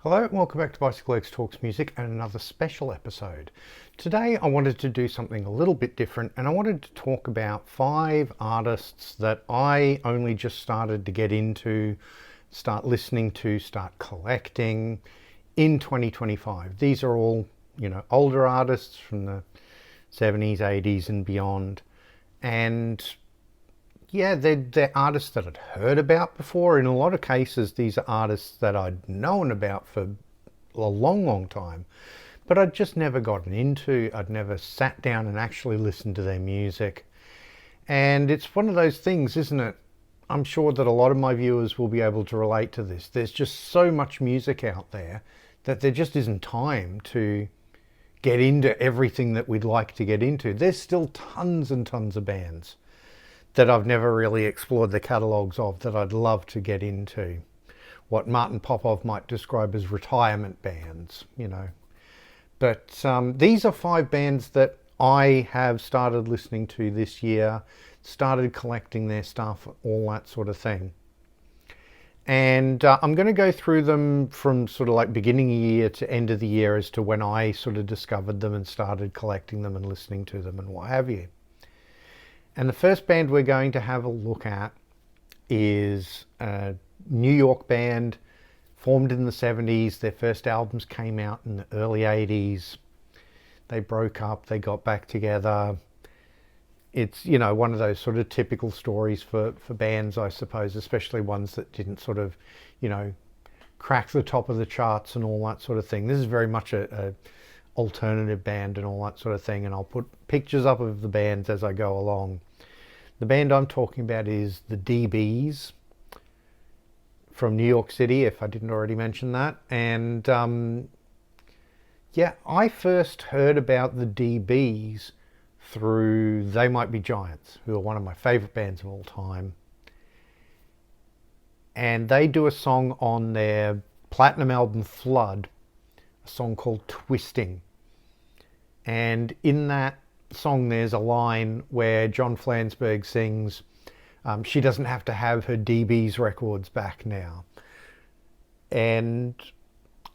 Hello and welcome back to Bicyclelegs Talks Music and another special episode. Today I wanted to do something a little bit different and I wanted to talk about 5 artists that I only just started to get into, start listening to, start collecting in 2025. These are all, older artists from the 70s, 80s and beyond. And yeah, they're artists that I'd heard about before. In a lot of cases, these are artists that I'd known about for a long, long time, but I'd just never gotten into. I'd never sat down and actually listened to their music. And it's one of those things, isn't it? I'm sure that a lot of my viewers will be able to relate to this. There's just so much music out there that there just isn't time to get into everything that we'd like to get into. There's still tons and tons of bands that I've never really explored the catalogues of that I'd love to get into. What Martin Popoff might describe as retirement bands, But these are 5 bands that I have started listening to this year, started collecting their stuff, all that sort of thing. And I'm going to go through them from sort of like beginning of year to end of the year as to when I sort of discovered them and started collecting them and listening to them and what have you. And the first band we're going to have a look at is a New York band formed in the 70s. Their first albums came out in the early 80s. They broke up, they got back together. It's, one of those sort of typical stories for bands, I suppose, especially ones that didn't sort of, crack the top of the charts and all that sort of thing. This is very much a alternative band and all that sort of thing, and I'll put pictures up of the bands as I go along. The band I'm talking about is the DBs from New York City, if I didn't already mention that. And I first heard about the DBs through They Might Be Giants, who are one of my favorite bands of all time. And they do a song on their platinum album Flood, a song called Twisting. And in that song there's a line where John Flansburgh sings, she doesn't have to have her DB's records back now. And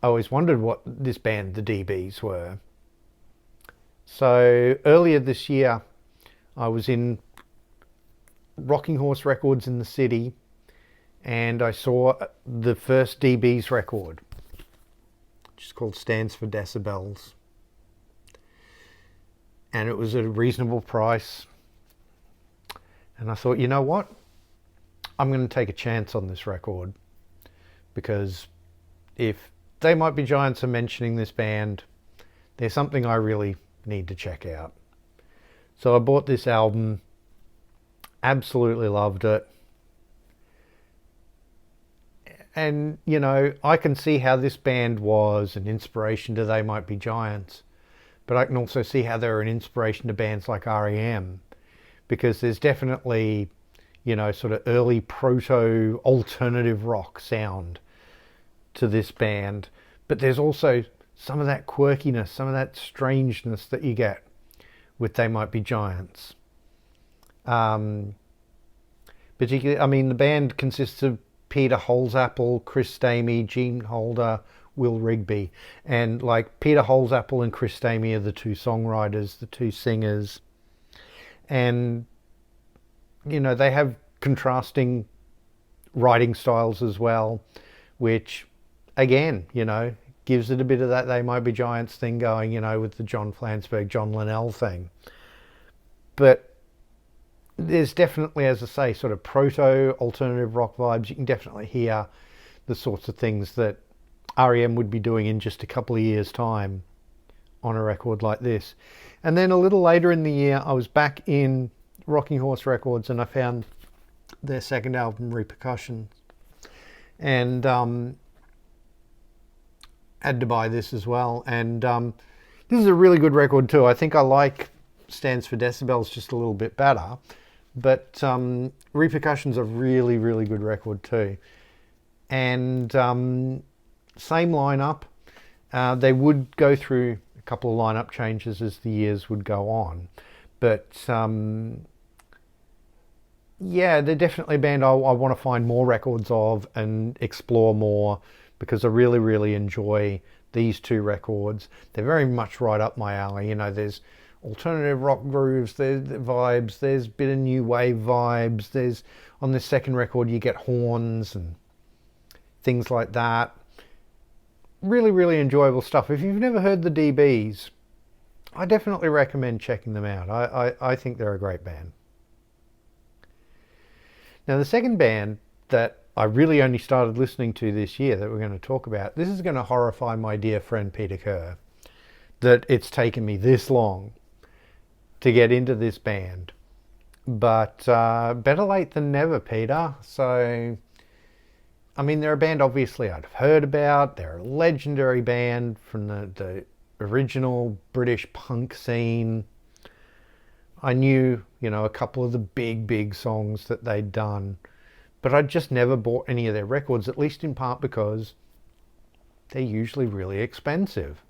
I always wondered what this band, the DBs, were. So earlier this year I was in Rocking Horse Records in the city and I saw the first DB's record, which is called Stands for Decibels. And it was at a reasonable price. And I thought, you know what? I'm going to take a chance on this record. Because if They Might Be Giants are mentioning this band, there's something I really need to check out. So I bought this album, absolutely loved it. And, I can see how this band was an inspiration to They Might Be Giants. But I can also see how they're an inspiration to bands like REM, because there's definitely, sort of early proto alternative rock sound to this band. But there's also some of that quirkiness, some of that strangeness that you get with They Might Be Giants. Particularly, the band consists of Peter Holsapple, Chris Stamey, Gene Holder, Will Rigby, and like Peter Holsapple and Chris Stamey are the 2 songwriters, the 2 singers, and they have contrasting writing styles as well, which again gives it a bit of that They Might Be Giants thing going, with the John Flansburgh, John Linnell thing. But there's definitely, as I say, sort of proto alternative rock vibes. You can definitely hear the sorts of things that REM would be doing in just a couple of years' time on a record like this. And then a little later in the year, I was back in Rocking Horse Records and I found their second album, Repercussions. And had to buy this as well. And this is a really good record too. I think I like Stands for Decibels just a little bit better. But Repercussions are really, really good record too. And same lineup. They would go through a couple of lineup changes as the years would go on. But they're definitely a band I want to find more records of and explore more, because I really, really enjoy these two records. They're very much right up my alley. You know, there's alternative rock grooves, there's vibes, there's a bit of new wave vibes. There's, on this second record, you get horns and things like that. Really, really enjoyable stuff. If you've never heard the DBs, I definitely recommend checking them out. I think they're a great band. Now, the second band that I really only started listening to this year that we're going to talk about, this is going to horrify my dear friend Peter Kerr, that it's taken me this long to get into this band. But better late than never, Peter. So, I mean, they're a band obviously I'd heard about. They're a legendary band from the original British punk scene. I knew, you know, a couple of the big songs that they'd done, but I'd just never bought any of their records, at least in part because they're usually really expensive.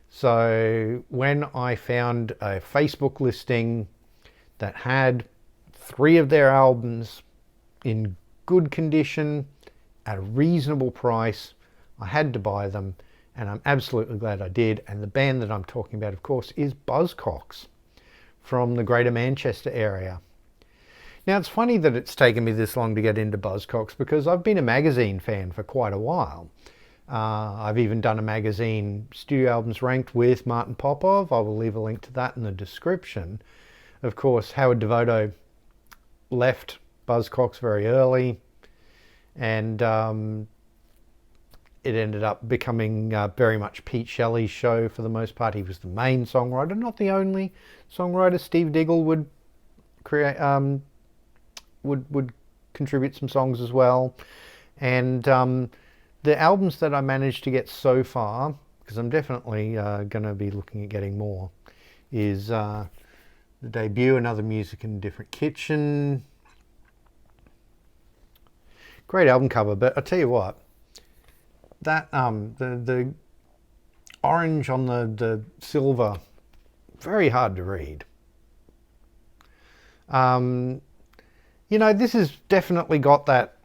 So when I found a Facebook listing that had 3 of their albums in good condition at a reasonable price, I had to buy them, and I'm absolutely glad I did. And the band that I'm talking about, of course, is Buzzcocks from the Greater Manchester area. Now, it's funny that it's taken me this long to get into Buzzcocks because I've been a magazine fan for quite a while. I've even done a magazine, Studio Albums Ranked, with Martin Popoff. I will leave a link to that in the description. Of course, Howard Devoto left Buzzcocks very early, and it ended up becoming very much Pete Shelley's show for the most part. He was the main songwriter, not the only songwriter. Steve Diggle would create, would contribute some songs as well. And the albums that I managed to get so far, because I'm definitely going to be looking at getting more, is the debut, Another Music in a Different Kitchen. Great album cover, but I tell you what, that the orange on the silver, very hard to read. You know, this has definitely got that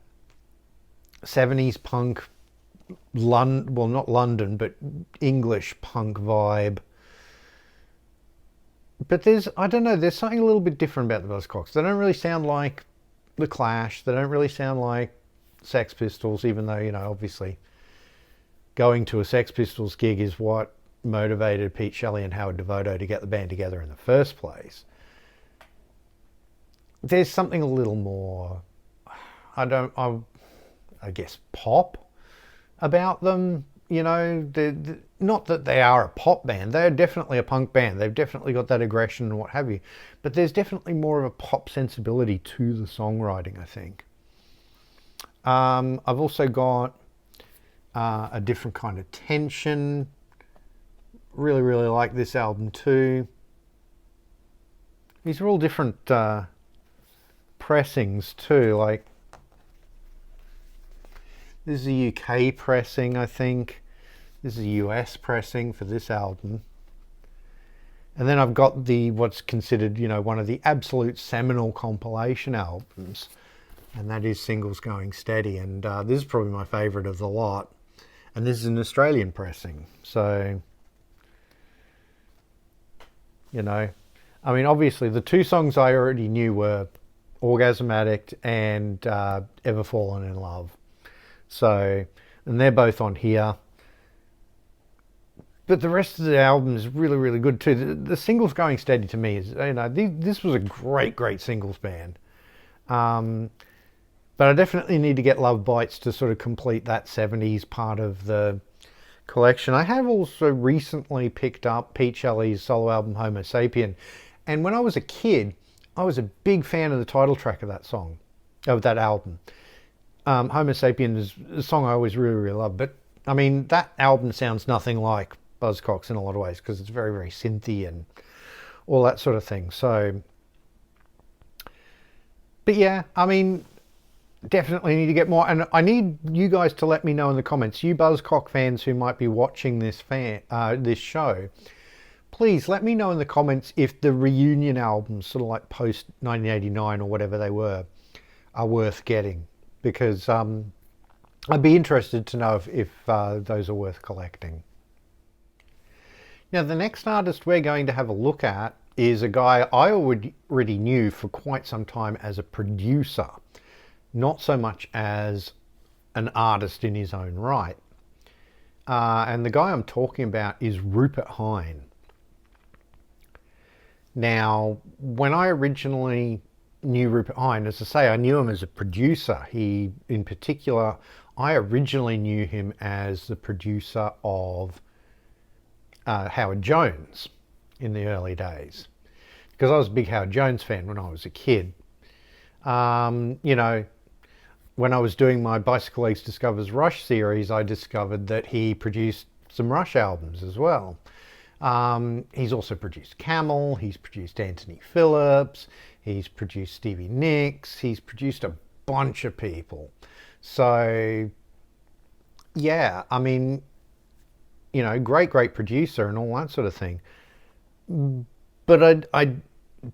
70s punk, well, not London, but English punk vibe. But there's, I don't know, there's something a little bit different about the Buzzcocks. They don't really sound like The Clash. They don't really sound like Sex Pistols, even though, you know, obviously going to a Sex Pistols gig is what motivated Pete Shelley and Howard Devoto to get the band together in the first place. There's something a little more, I guess, pop about them. You know, not that they are a pop band. They're definitely a punk band. They've definitely got that aggression and what have you. But there's definitely more of a pop sensibility to the songwriting, I think. I've also got a different kind of tension. Really, really like this album too. These are all different pressings too. Like, this is a UK pressing, I think. This is a US pressing for this album. And then I've got the, what's considered, you know, one of the absolute seminal compilation albums. And that is Singles Going Steady. And this is probably my favourite of the lot. And this is an Australian pressing. So, you know, I mean, obviously the 2 songs I already knew were Orgasm Addict and Ever Fallen in Love. So, and they're both on here. But the rest of the album is really, really good too. The Singles Going Steady to me is, you know, this was a great, great singles band. But I definitely need to get Love Bites to sort of complete that 70s part of the collection. I have also recently picked up Pete Shelley's solo album Homo Sapien. And when I was a kid, I was a big fan of the title track of that song, of that album. Homo Sapien is a song I always really, really loved. But, I mean, that album sounds nothing like Buzzcocks in a lot of ways because it's very, very synthy and all that sort of thing. So, but yeah, I mean, definitely need to get more. And I need you guys to let me know in the comments, you Buzzcock fans who might be watching this this show, please let me know in the comments if the reunion albums, sort of like post 1989 or whatever they were, are worth getting. Because I'd be interested to know if those are worth collecting. Now, the next artist we're going to have a look at is a guy I already knew for quite some time as a producer, not so much as an artist in his own right. And the guy I'm talking about is Rupert Hine. Now, when I originally knew Rupert Hine, as I say, I knew him as a producer. He, in particular, I originally knew him as the producer of Howard Jones in the early days, because I was a big Howard Jones fan when I was a kid. You know, when I was doing my Bicyclelegs Discovers Rush series, I discovered that he produced some Rush albums as well. He's also produced Camel, he's produced Anthony Phillips, he's produced Stevie Nicks, he's produced a bunch of people. So, yeah, I mean, you know, great producer and all that sort of thing. But I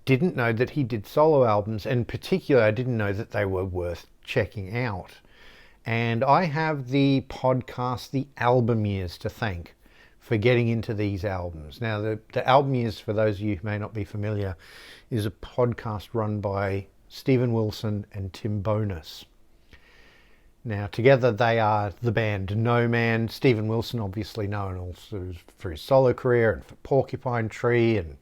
didn't know that he did solo albums, and in particular, I didn't know that they were worth checking out. And I have the podcast, The Album Years, to thank for getting into these albums. Now, the Album Years, for those of you who may not be familiar, is a podcast run by Stephen Wilson and Tim Bonus. Now, together they are the band No Man. Stephen Wilson, obviously known also for his solo career and for Porcupine Tree and,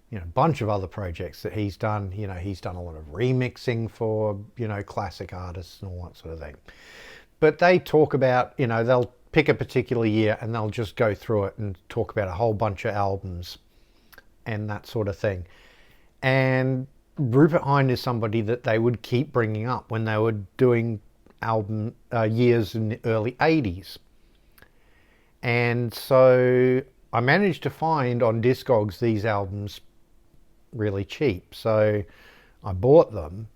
you know, a bunch of other projects that he's done. You know, he's done a lot of remixing for, you know, classic artists and all that sort of thing. But they talk about, you know, they'll pick a particular year and they'll just go through it and talk about a whole bunch of albums and that sort of thing. And Rupert Hine is somebody that they would keep bringing up when they were doing album years in the early 80s. And so I managed to find on Discogs these albums really cheap. So I bought them.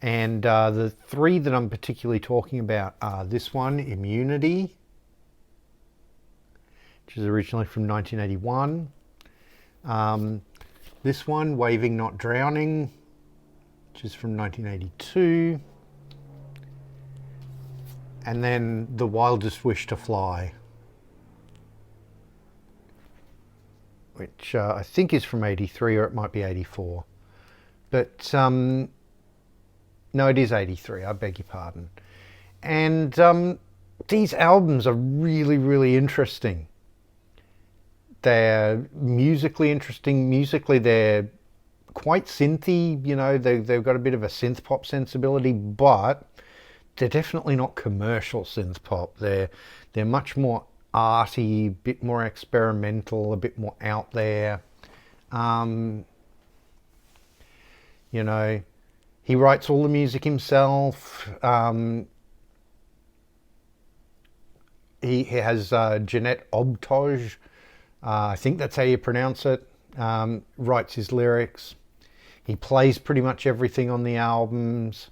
And the three that I'm particularly talking about are this one, Immunity, which is originally from 1981. This one, Waving Not Drowning, which is from 1982. And then The Wildest Wish to Fly, which I think is from 83, or it might be 84. But no, it is 83, I beg your pardon. And these albums are really interesting. They're musically interesting. Musically, they're quite synthy, you know, they've got a bit of a synth pop sensibility, but they're definitely not commercial synth pop. They're much more arty, a bit more experimental, a bit more out there. You know, he writes all the music himself. He has Jeanette Obtoj, I think that's how you pronounce it, writes his lyrics. He plays pretty much everything on the albums.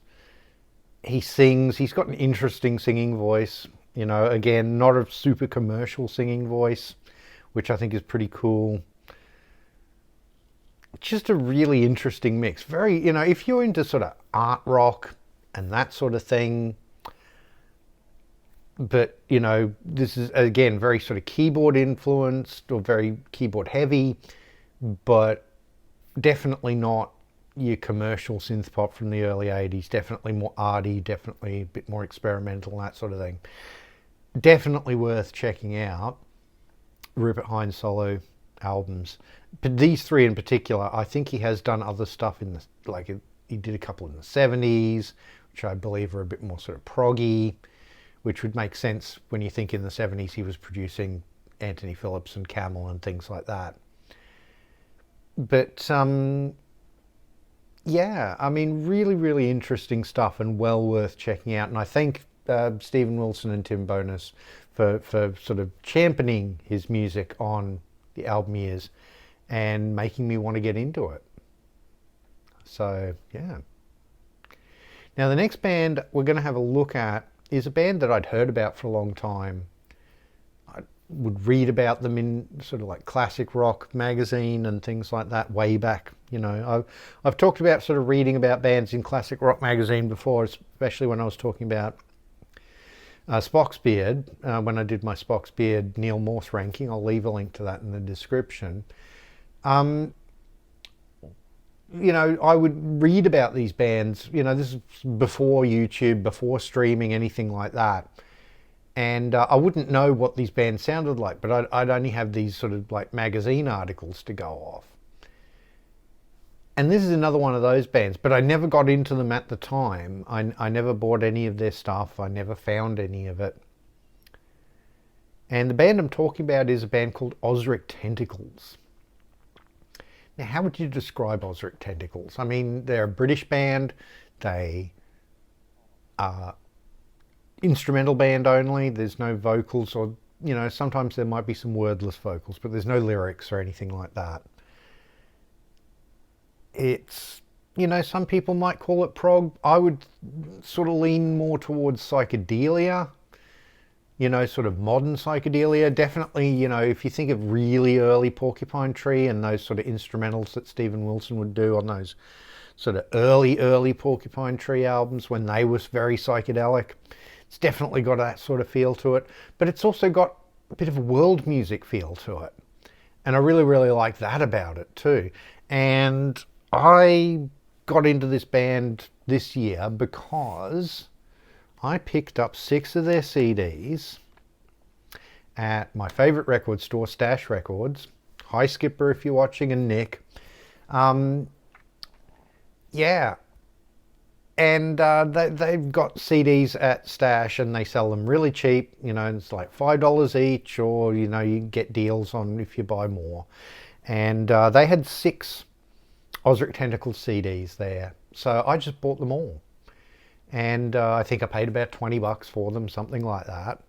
He sings. He's got an interesting singing voice. You know, again, not a super commercial singing voice, which I think is pretty cool. Just a really interesting mix. Very, you know, if you're into sort of art rock and that sort of thing, but, you know, this is, again, very sort of keyboard influenced or very keyboard heavy, but definitely not your commercial synth pop from the early 80s. Definitely more arty, definitely a bit more experimental, that sort of thing. Definitely worth checking out Rupert Hine solo albums. But these three in particular, I think he has done other stuff in the, like he did a couple in the 70s, which I believe are a bit more sort of proggy, which would make sense when you think in the 70s he was producing Anthony Phillips and Camel and things like that. But yeah, I mean, really interesting stuff and well worth checking out. And I thank Stephen Wilson and Tim Bonus for sort of championing his music on the Album Years and making me want to get into it. So, yeah. Now, the next band we're going to have a look at is a band that I'd heard about for a long time. I would read about them in sort of like classic rock magazine and things like that way back. You know, I've talked about sort of reading about bands in classic rock magazine before, especially when I was talking about Spock's beard, when I did my Spock's beard Neal Morse ranking. I'll leave a link to that in the description. You know, I would read about these bands, you know, this is before YouTube, before streaming, anything like that. And I wouldn't know what these bands sounded like, but I'd only have these sort of like magazine articles to go off. And this is another one of those bands, but I never got into them at the time. I never bought any of their stuff. I never found any of it. And the band I'm talking about is a band called Ozric Tentacles. Now, how would you describe Ozric Tentacles? I mean, they're a British band. They are instrumental band only. There's no vocals, or, you know, sometimes there might be some wordless vocals, but there's no lyrics or anything like that. It's, you know, some people might call it prog. I would sort of lean more towards psychedelia, you know, sort of modern psychedelia. Definitely, you know, if you think of really early Porcupine Tree and those sort of instrumentals that Steven Wilson would do on those sort of early Porcupine Tree albums when they was very psychedelic, it's definitely got that sort of feel to it. But it's also got a bit of a world music feel to it. And I really, really like that about it too. And I got into this band this year because I picked up 6 of their CDs at my favourite record store, Stash Records. Hi Skipper if you're watching, and Nick. Yeah. And they've got CDs at Stash and they sell them really cheap. You know, it's like $5 each, or, you know, you get deals on if you buy more. And they had 6 Ozric Tentacles CDs there. So I just bought them all. And I think I paid about $20 for them, something like that.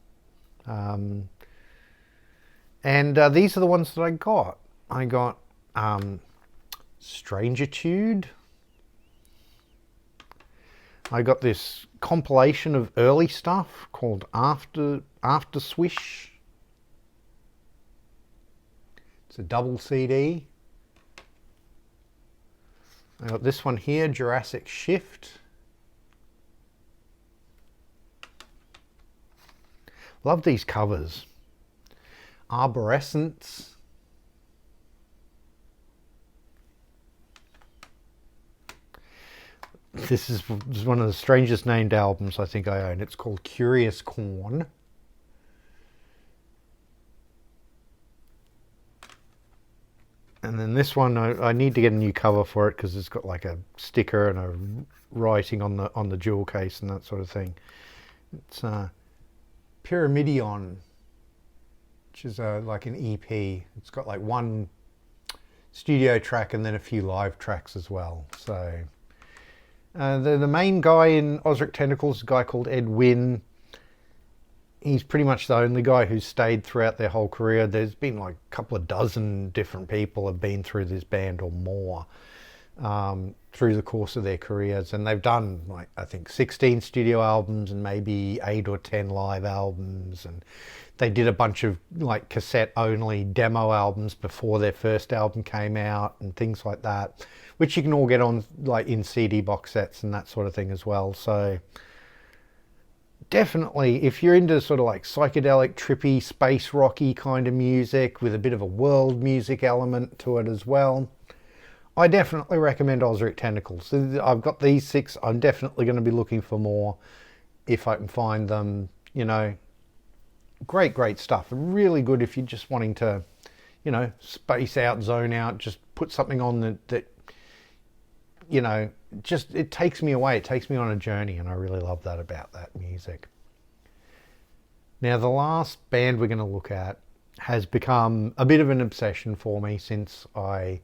These are the ones that I got. I got Strangitude. I got this compilation of early stuff called After Swish. It's a double CD. I got this one here, Jurassic Shift. Love these covers. Arborescence. This is one of the strangest named albums I think I own. It's called Curious Corn. And then this one, I need to get a new cover for it because it's got like a sticker and a writing on the jewel case and that sort of thing. It's Pyramidion, which is like an EP. It's got like one studio track and then a few live tracks as well. So the main guy in Ozric Tentacles is a guy called Ed Wynn. He's pretty much the only guy who's stayed throughout their whole career. There's been like a couple of dozen different people have been through this band or more through the course of their careers. And they've done like, I think 16 studio albums and maybe 8 or 10 live albums. And they did a bunch of like cassette only demo albums before their first album came out and things like that, which you can all get on like in CD box sets and that sort of thing as well. So definitely, if you're into sort of like psychedelic, trippy, space rocky kind of music with a bit of a world music element to it as well, I definitely recommend Ozric Tentacles. I've got these 6. I'm definitely going to be looking for more if I can find them. You know, great stuff. Really good if you're just wanting to, you know, space out, zone out, just put something on that you know, just, it takes me away. It takes me on a journey, and I really love that about that music. Now, the last band we're going to look at has become a bit of an obsession for me since I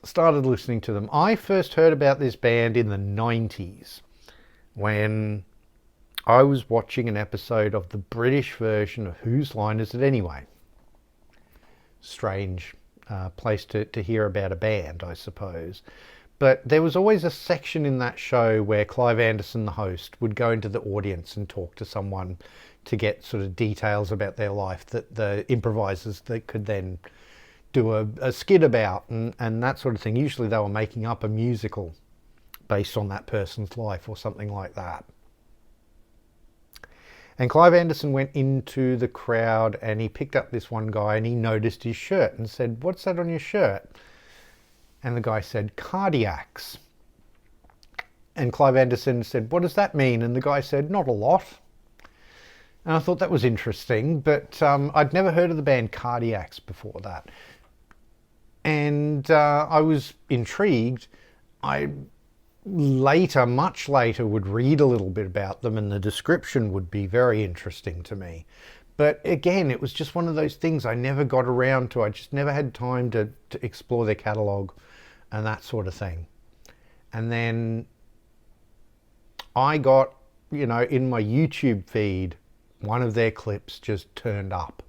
started listening to them. I first heard about this band in the 90s when I was watching an episode of the British version of Whose Line Is It Anyway? Strange place to hear about a band, I suppose. But there was always a section in that show where Clive Anderson, the host, would go into the audience and talk to someone to get sort of details about their life that the improvisers that could then do a skit about and that sort of thing. Usually they were making up a musical based on that person's life or something like that. And Clive Anderson went into the crowd and he picked up this one guy and he noticed his shirt and said, "What's that on your shirt?" And the guy said, "Cardiacs." And Clive Anderson said, "What does that mean?" And the guy said, "Not a lot." And I thought that was interesting, but I'd never heard of the band Cardiacs before that. And I was intrigued. I later, much later, would read a little bit about them and the description would be very interesting to me. But again, it was just one of those things I never got around to. I just never had time to explore their catalogue and that sort of thing. And then I got, in my YouTube feed, one of their clips just turned up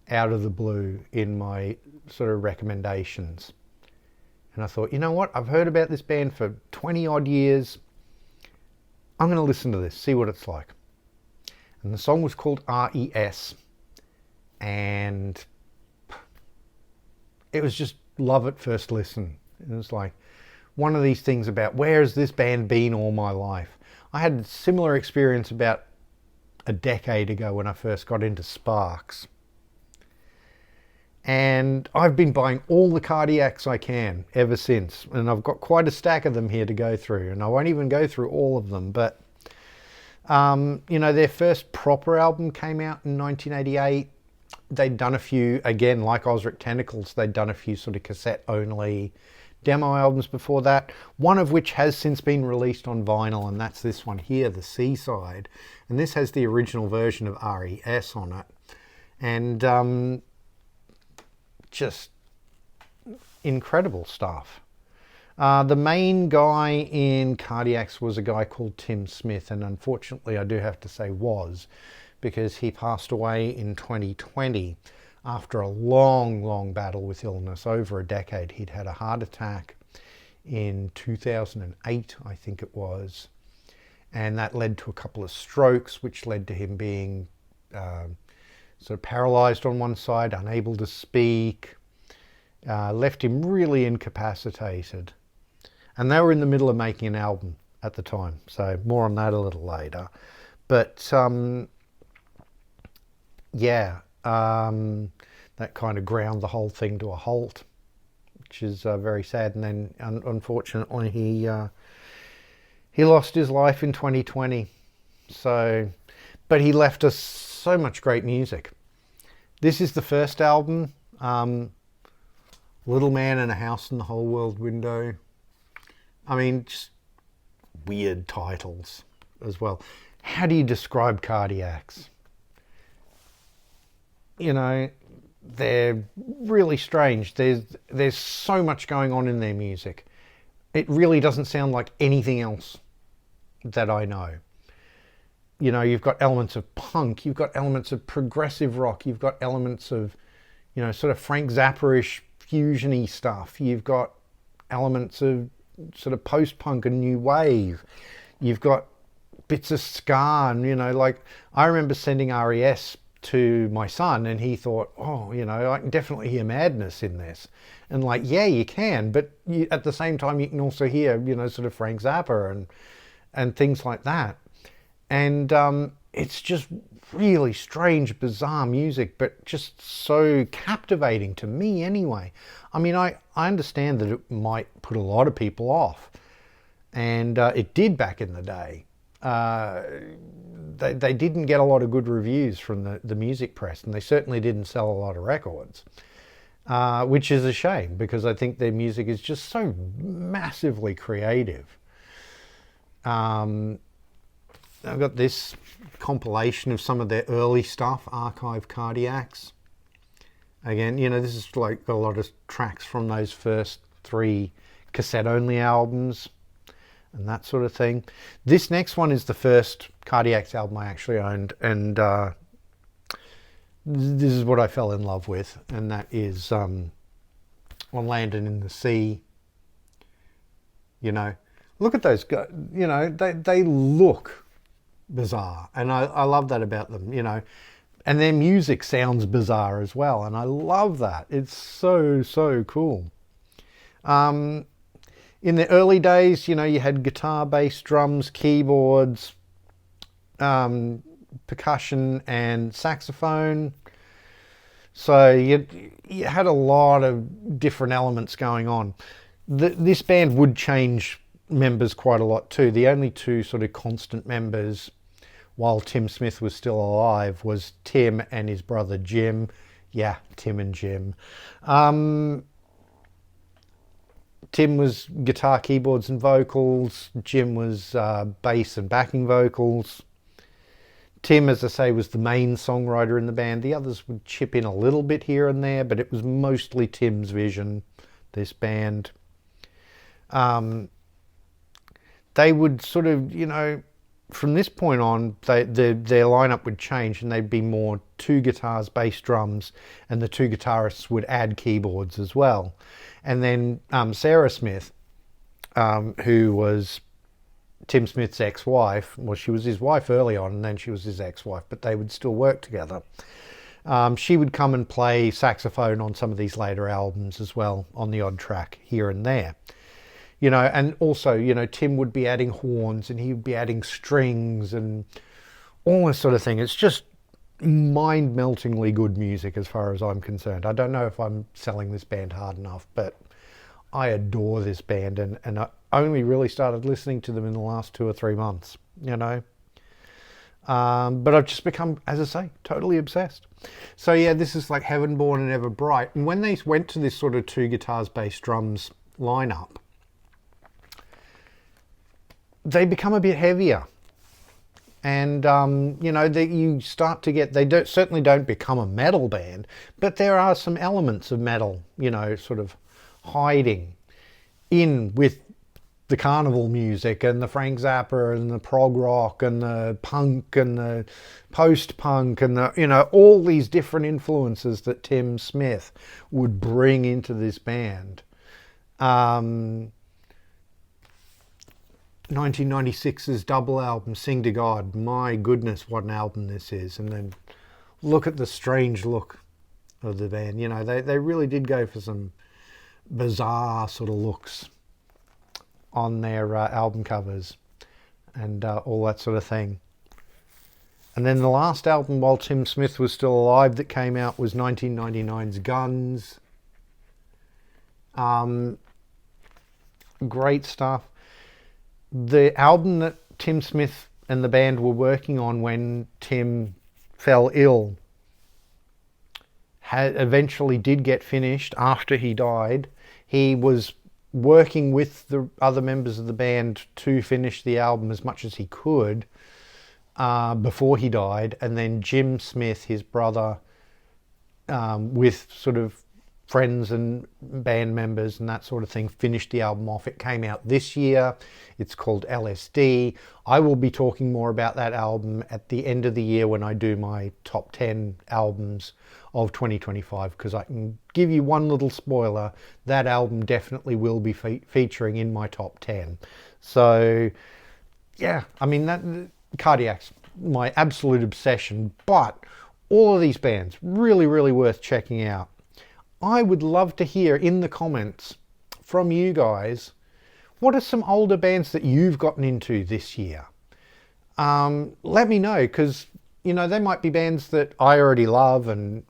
out of the blue in my sort of recommendations. And I thought, you know what? I've heard about this band for 20 odd years. I'm going to listen to this, see what it's like. And the song was called RES. And it was just love at first listen. It was like one of these things about where has this band been all my life? I had a similar experience about a decade ago when I first got into Sparks. And I've been buying all the Cardiacs I can ever since. And I've got quite a stack of them here to go through. And I won't even go through all of them. But, their first proper album came out in 1988. They'd done a few, again, like Osric Tentacles, they'd done a few sort of cassette-only demo albums before that. One of which has since been released on vinyl. And that's this one here, the C-side. And this has the original version of RES on it. And just incredible stuff. The main guy in Cardiacs was a guy called Tim Smith, and unfortunately I do have to say was, because he passed away in 2020 after a long battle with illness, over a decade. He'd had a heart attack in 2008, I think it was, and that led to a couple of strokes, which led to him being sort of paralyzed on one side, unable to speak, left him really incapacitated. And they were in the middle of making an album at the time, so more on that a little later. But that kind of ground the whole thing to a halt, which is very sad. And then unfortunately he lost his life in 2020. So, but he left us so much great music. This is the first album, Little Man in a House in the Whole World Window. I mean, just weird titles as well. How do you describe Cardiacs? They're really strange. There's so much going on in their music. It really doesn't sound like anything else that I know. You've got elements of punk, you've got elements of progressive rock, you've got elements of, sort of Frank Zappa-ish fusion-y stuff. You've got elements of sort of post-punk and new wave. You've got bits of ska, and, like I remember sending RES to my son and he thought, I can definitely hear madness in this. And like, yeah, you can, but at the same time you can also hear, sort of Frank Zappa and things like that. And it's just really strange, bizarre music, but just so captivating to me anyway. I mean, I understand that it might put a lot of people off, and it did back in the day. They didn't get a lot of good reviews from the music press, and they certainly didn't sell a lot of records, which is a shame, because I think their music is just so massively creative. I've got this compilation of some of their early stuff, Archive Cardiacs. Again, this is like a lot of tracks from those first 3 cassette-only albums and that sort of thing. This next one is the first Cardiacs album I actually owned, and this is what I fell in love with, and that is On Land and in the Sea. Look at those guys, they look bizarre, and I love that about them, and their music sounds bizarre as well, and I love that. It's so cool. In the early days, you had guitar, bass, drums, keyboards, percussion and saxophone. So you had a lot of different elements going on. This band would change members quite a lot too. The only two sort of constant members while Tim Smith was still alive was Tim and his brother Jim. Yeah, Tim and Jim. Tim was guitar, keyboards and vocals. Jim was bass and backing vocals. Tim, as I say, was the main songwriter in the band. The others would chip in a little bit here and there, but it was mostly Tim's vision, this band. They would sort of, you know, from this point on, their lineup would change and they'd be more two guitars, bass, drums, and the two guitarists would add keyboards as well. And then Sarah Smith, who was Tim Smith's ex-wife, well, she was his wife early on and then she was his ex-wife, but they would still work together. She would come and play saxophone on some of these later albums as well, on the odd track here and there. You know, and also, you know, Tim would be adding horns and he would be adding strings and all this sort of thing. It's just mind-meltingly good music as far as I'm concerned. I don't know if I'm selling this band hard enough, but I adore this band, and I only really started listening to them in the last 2 or 3 months, you know. But I've just become, as I say, totally obsessed. So yeah, this is like Heaven Born and Ever Bright. And when they went to this sort of two guitars, bass, drums lineup, they become a bit heavier. And, you know, you start to get, certainly don't become a metal band, but there are some elements of metal, you know, sort of hiding in with the carnival music and the Frank Zappa and the prog rock and the punk and the post-punk and the, you know, all these different influences that Tim Smith would bring into this band. 1996's double album, Sing to God. My goodness, what an album this is. And then look at the strange look of the band. You know, they really did go for some bizarre sort of looks on their album covers and all that sort of thing. And then the last album while Tim Smith was still alive that came out was 1999's Guns. Great stuff. The album that Tim Smith and the band were working on when Tim fell ill eventually did get finished after he died. He was working with the other members of the band to finish the album as much as he could before he died. And then Jim Smith, his brother, with sort of friends and band members and that sort of thing, finished the album off. It came out this year. It's called LSD. I will be talking more about that album at the end of the year when I do my top 10 albums of 2025, because I can give you one little spoiler. That album definitely will be featuring in my top 10. So yeah, I mean, that Cardiac's my absolute obsession, but all of these bands really, really worth checking out. I would love to hear in the comments from you guys, what are some older bands that you've gotten into this year? Let me know, because, you know, they might be bands that I already love and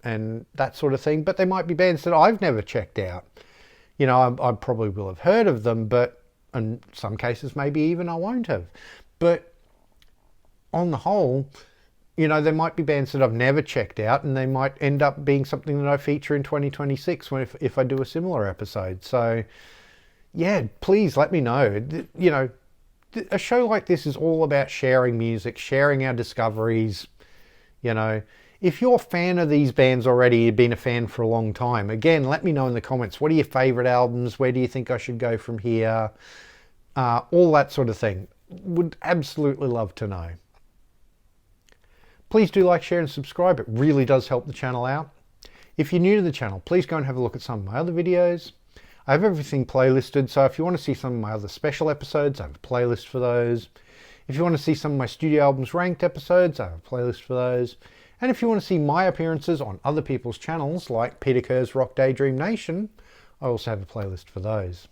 that sort of thing, but they might be bands that I've never checked out. You know, I probably will have heard of them, but in some cases maybe even I won't have. But on the whole, you know, there might be bands that I've never checked out, and they might end up being something that I feature in 2026 if I do a similar episode. So yeah, please let me know. You know, a show like this is all about sharing music, sharing our discoveries. You know, if you're a fan of these bands already, you've been a fan for a long time, again, let me know in the comments. What are your favorite albums? Where do you think I should go from here? All that sort of thing. Would absolutely love to know. Please do like, share and subscribe. It really does help the channel out. If you're new to the channel, please go and have a look at some of my other videos. I have everything playlisted, so if you want to see some of my other special episodes, I have a playlist for those. If you want to see some of my studio albums ranked episodes, I have a playlist for those. And if you want to see my appearances on other people's channels, like Peter Kerr's Rock Daydream Nation, I also have a playlist for those.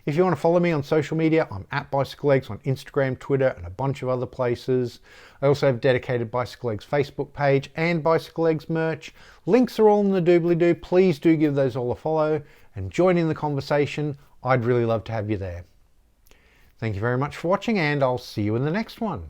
If you want to follow me on social media, I'm at bicyclelegs on Instagram, Twitter, and a bunch of other places. I also have a dedicated Bicyclelegs Facebook page and Bicyclelegs merch. Links are all in the doobly-doo. Please do give those all a follow and join in the conversation. I'd really love to have you there. Thank you very much for watching, and I'll see you in the next one.